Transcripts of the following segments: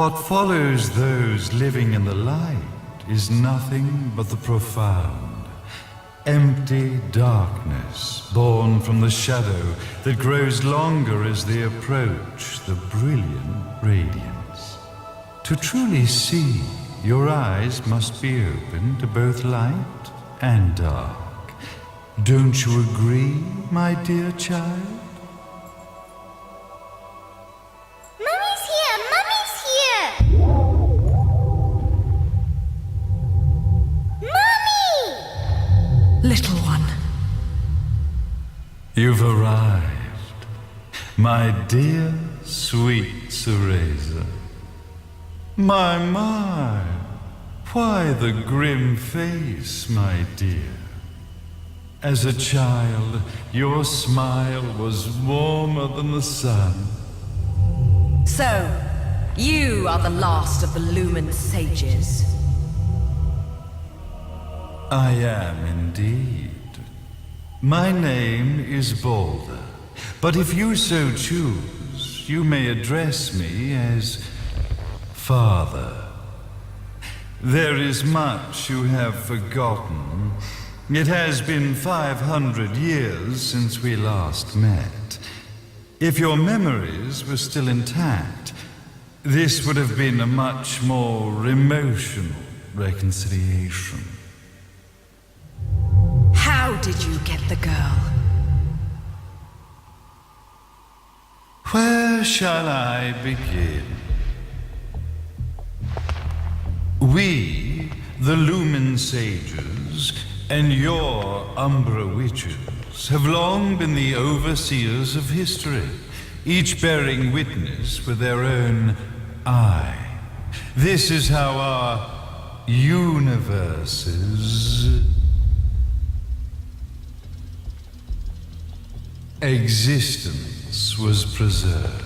What follows those living in the light is nothing but the profound, empty darkness born from the shadow that grows longer as they approach the brilliant radiance. To truly see, your eyes must be open to both light and dark. Don't you agree, my dear child? Mummy's here! Mummy's here! Mummy! Little one. You've arrived, my dear, sweet Cereza. My, why the grim face, my dear? As a child, your smile was warmer than the sun. So, you are the last of the Lumen sages. I am indeed. My name is Balder, but if you so choose, you may address me as Father. There is much you have forgotten. It has been 500 years since we last met. If your memories were still intact, this would have been a much more emotional reconciliation. How did you get the girl? Where shall I begin? We, the Lumen sages, and your Umbra witches have long been the overseers of history, each bearing witness with their own eye. This is how our universe's existence was preserved.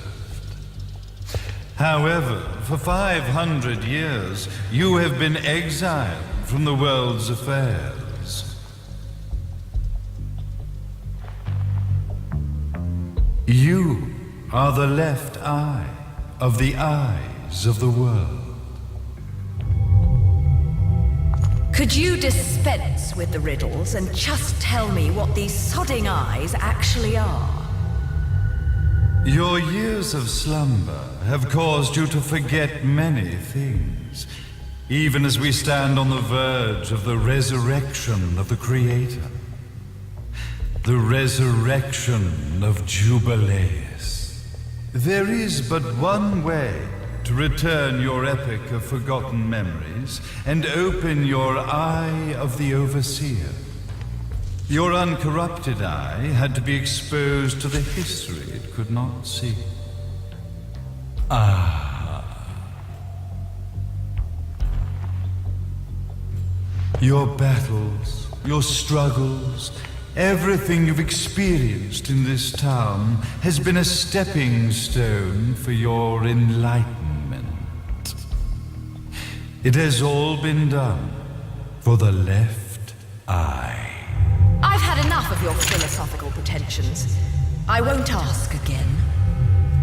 However, for 500 years, you have been exiled from the world's affairs. You are the left eye of the eyes of the world. Could you dispense with the riddles and just tell me what these sodding eyes actually are? Your years of slumber have caused you to forget many things, even as we stand on the verge of the resurrection of the Creator. The resurrection of Jubileus. There is but one way to return your epic of forgotten memories and open your eye of the Overseer. Your uncorrupted eye had to be exposed to the history it could not see. Your battles, your struggles, everything you've experienced in this town has been a stepping stone for your enlightenment. It has all been done for the left eye. I've had enough of your philosophical pretensions. I won't ask again.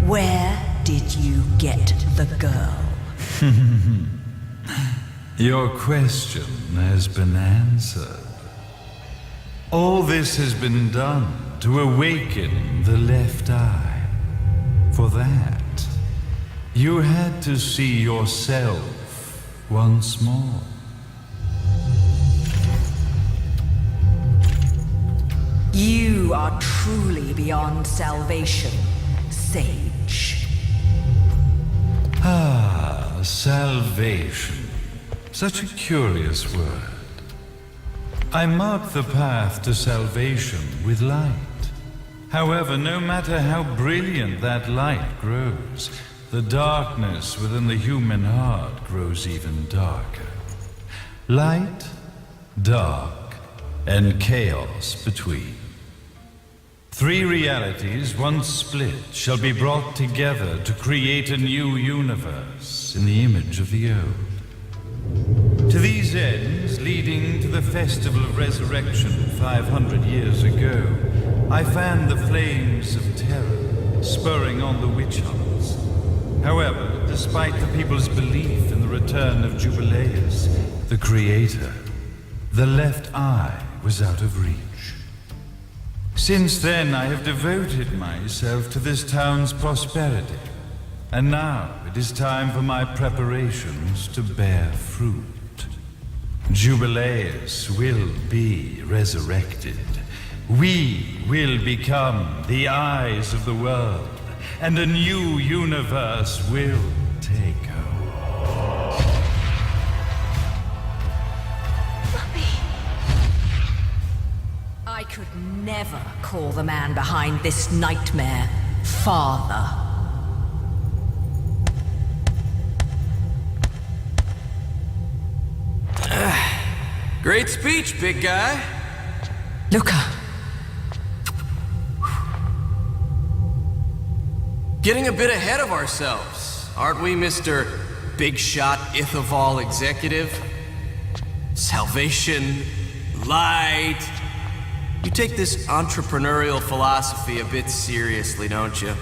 Where did you get the girl? Your question has been answered. All this has been done to awaken the left eye. For that, you had to see yourself once more. You are truly beyond salvation, sage. Salvation. Such a curious word. I mark the path to salvation with light. However, no matter how brilliant that light grows, the darkness within the human heart grows even darker. Light, dark, and chaos between. Three realities, once split, shall be brought together to create a new universe in the image of the old. To these ends, leading to the Festival of Resurrection 500 years ago, I fanned the flames of terror, spurring on the witch hunts. However, despite the people's belief in the return of Jubileus, the creator, the left eye was out of reach. Since then, I have devoted myself to this town's prosperity, and now it is time for my preparations to bear fruit. Jubileus will be resurrected. We will become the eyes of the world, and a new universe will take hold. I could never call the man behind this nightmare father. Great speech, big guy. Luca. Getting a bit ahead of ourselves, aren't we, Mr. Big Shot Ithaval Executive? Salvation, light. You take this entrepreneurial philosophy a bit seriously, don't you?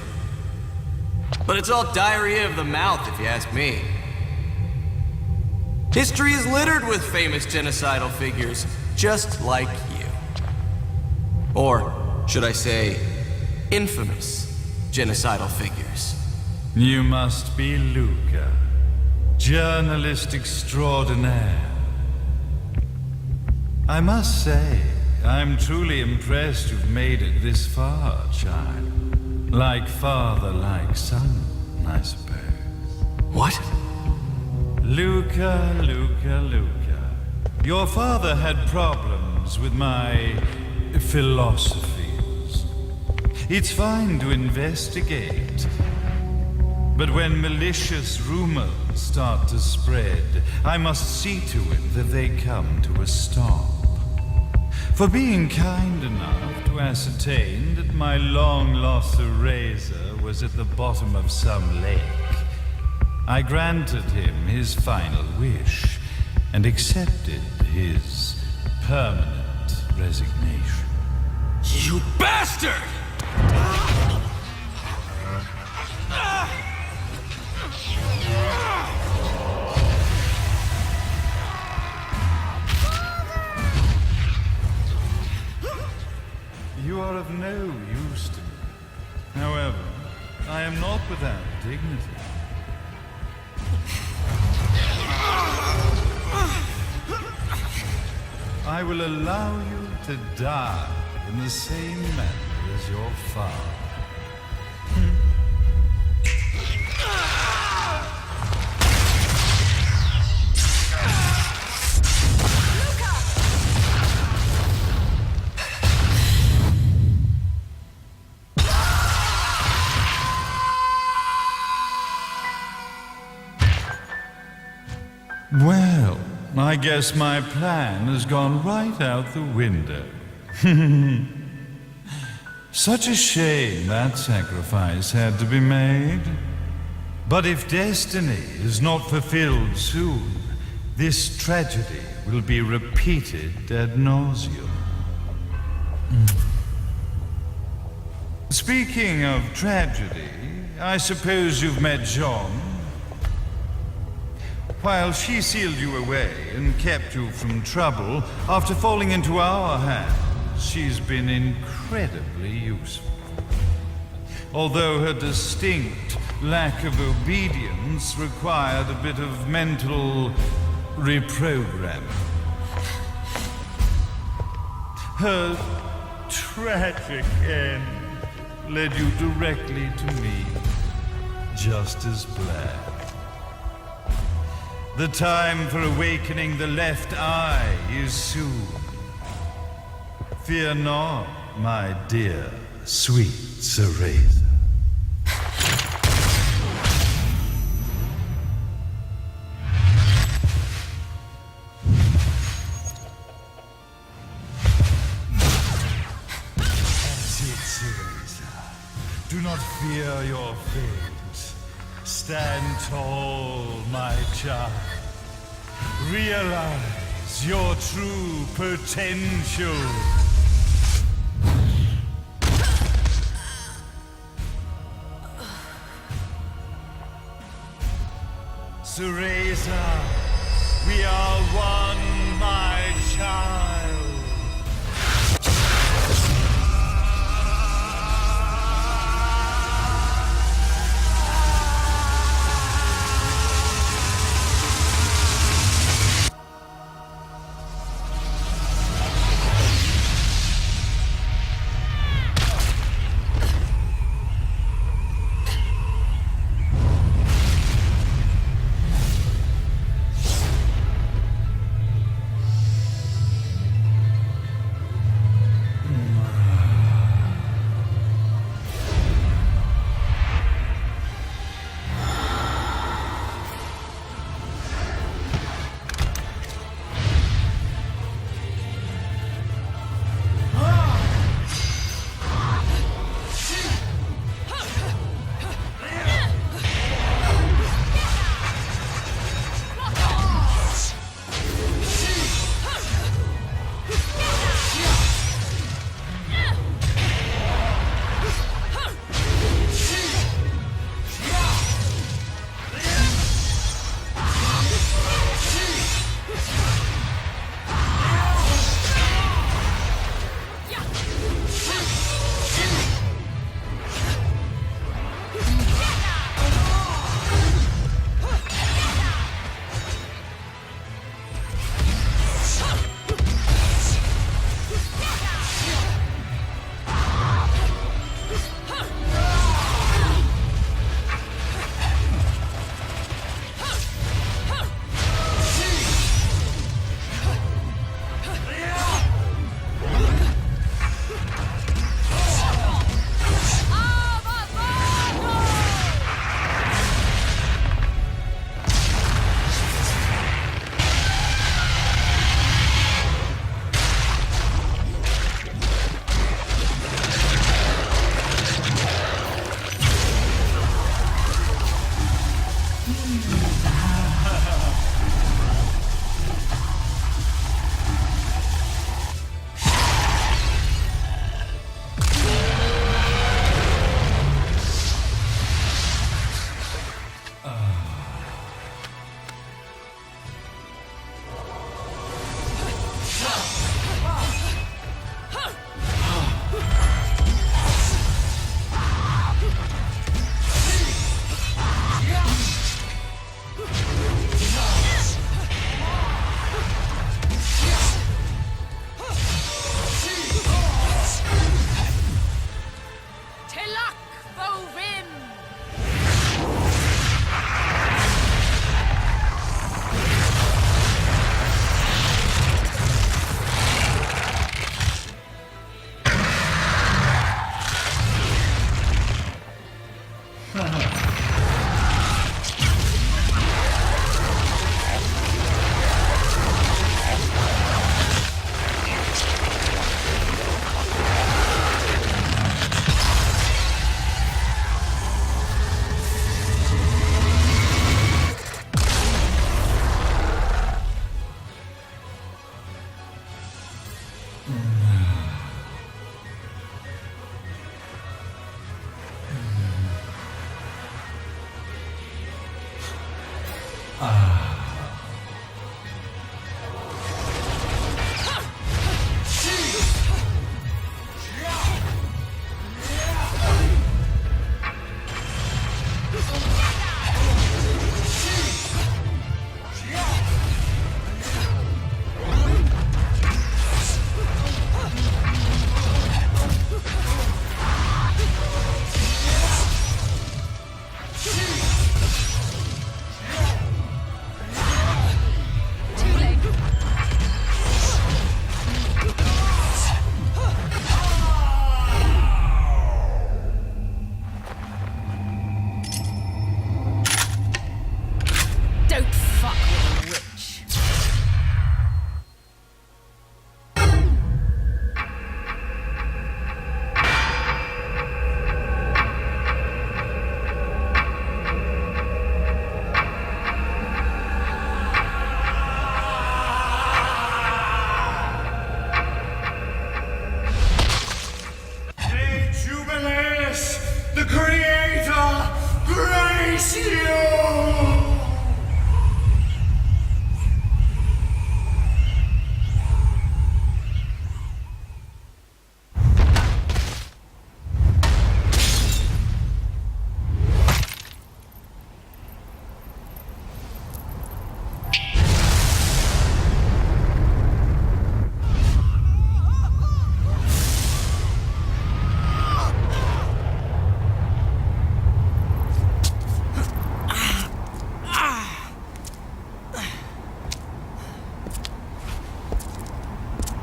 But it's all diarrhea of the mouth, if you ask me. History is littered with famous genocidal figures, just like you. Or, should I say, infamous genocidal figures. You must be Luca, journalist extraordinaire. I must say, I'm truly impressed you've made it this far, child. Like father, like son, I suppose. What? Luca, Luca, Luca. Your father had problems with my philosophies. It's fine to investigate, but when malicious rumors start to spread, I must see to it that they come to a stop. For being kind enough to ascertain that my long-lost eraser was at the bottom of some lake, I granted him his final wish and accepted his permanent resignation. You bastard! You are of no use to me. However, I am not without dignity. I will allow you to die in the same manner as your father. Well, I guess my plan has gone right out the window. Such a shame that sacrifice had to be made. But if destiny is not fulfilled soon, this tragedy will be repeated ad nauseum. Speaking of tragedy, I suppose you've met Jean. While she sealed you away and kept you from trouble, after falling into our hands, she's been incredibly useful. Although her distinct lack of obedience required a bit of mental reprogramming. Her tragic end led you directly to me, just as planned. The time for awakening the left eye is soon. Fear not, my dear, sweet Cereza. That's it, Cereza. Do not fear your fate. Stand tall, my child. Realize your true potential. Cereza, we are one, my child.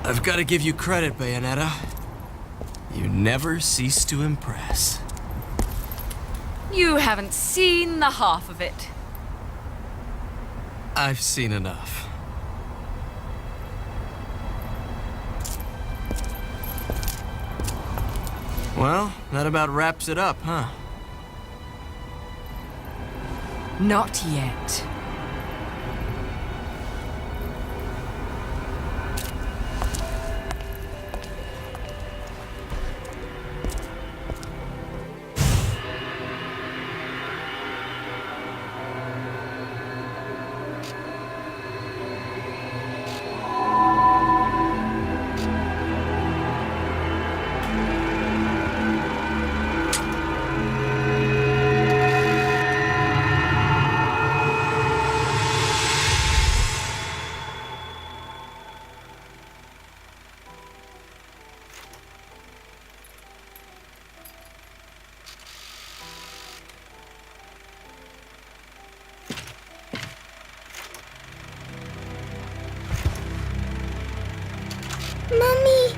I've got to give you credit, Bayonetta. You never cease to impress. You haven't seen the half of it. I've seen enough. Well, that about wraps it up, huh? Not yet. Mummy!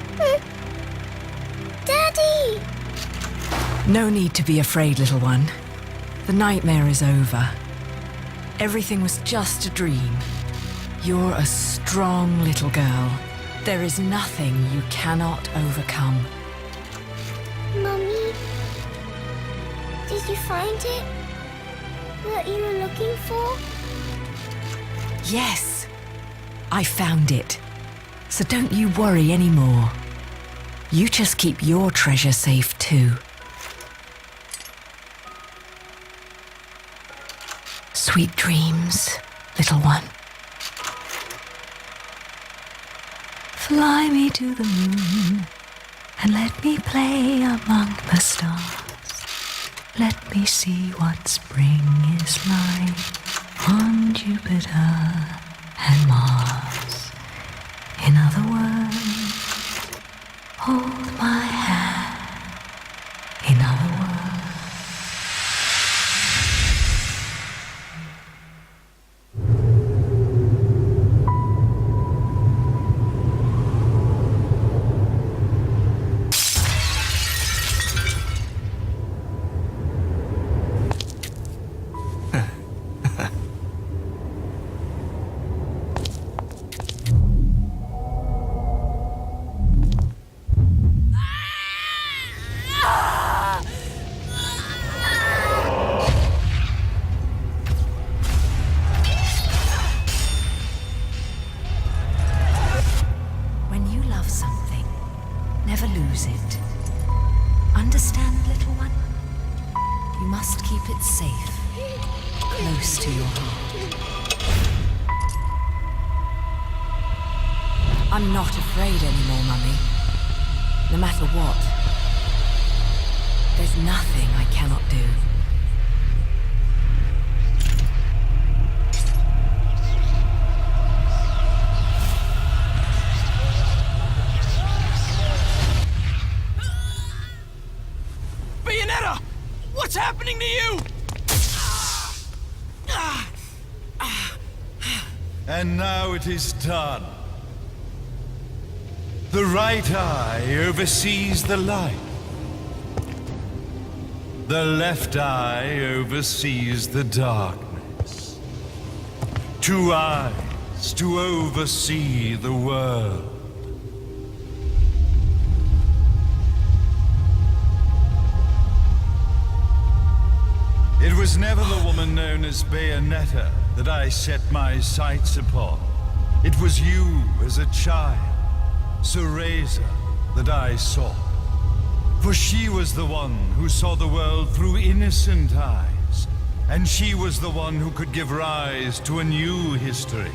Daddy! No need to be afraid, little one. The nightmare is over. Everything was just a dream. You're a strong little girl. There is nothing you cannot overcome. Mummy? Did you find it? What you were looking for? Yes, I found it. So don't you worry anymore. You just keep your treasure safe too. Sweet dreams, little one. Fly me to the moon and let me play among the stars. Let me see what spring is like on Jupiter and Mars. In other words, hold my hand. In other words. Never lose it. Understand, little one? You must keep it safe, close to your heart. I'm not afraid anymore, Mummy. No matter what. There's nothing I cannot do. Bayonetta! What's happening to you? And now it is done. The right eye oversees the light. The left eye oversees the darkness. 2 eyes to oversee the world. It was never the woman known as Bayonetta that I set my sights upon. It was you as a child, Cereza, that I sought. For she was the one who saw the world through innocent eyes, and she was the one who could give rise to a new history.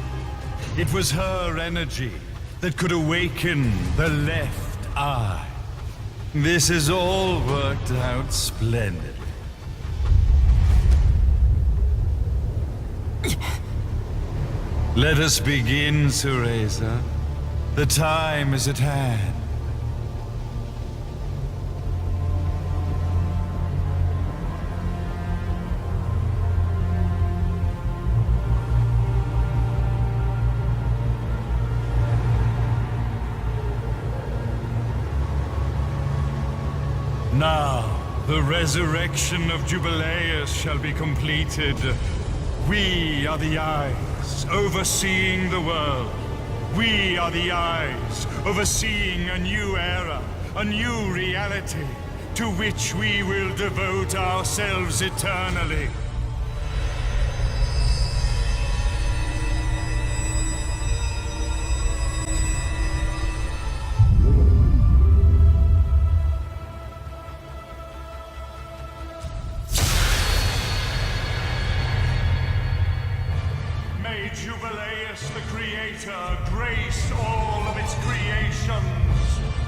It was her energy that could awaken the left eye. This has all worked out splendidly. Let us begin, Cereza. The time is at hand. Now, the resurrection of Jubileus shall be completed. We are the eyes, overseeing the world. We are the eyes, overseeing a new era, a new reality, to which we will devote ourselves eternally. May Jubileus the Creator grace all of its creations.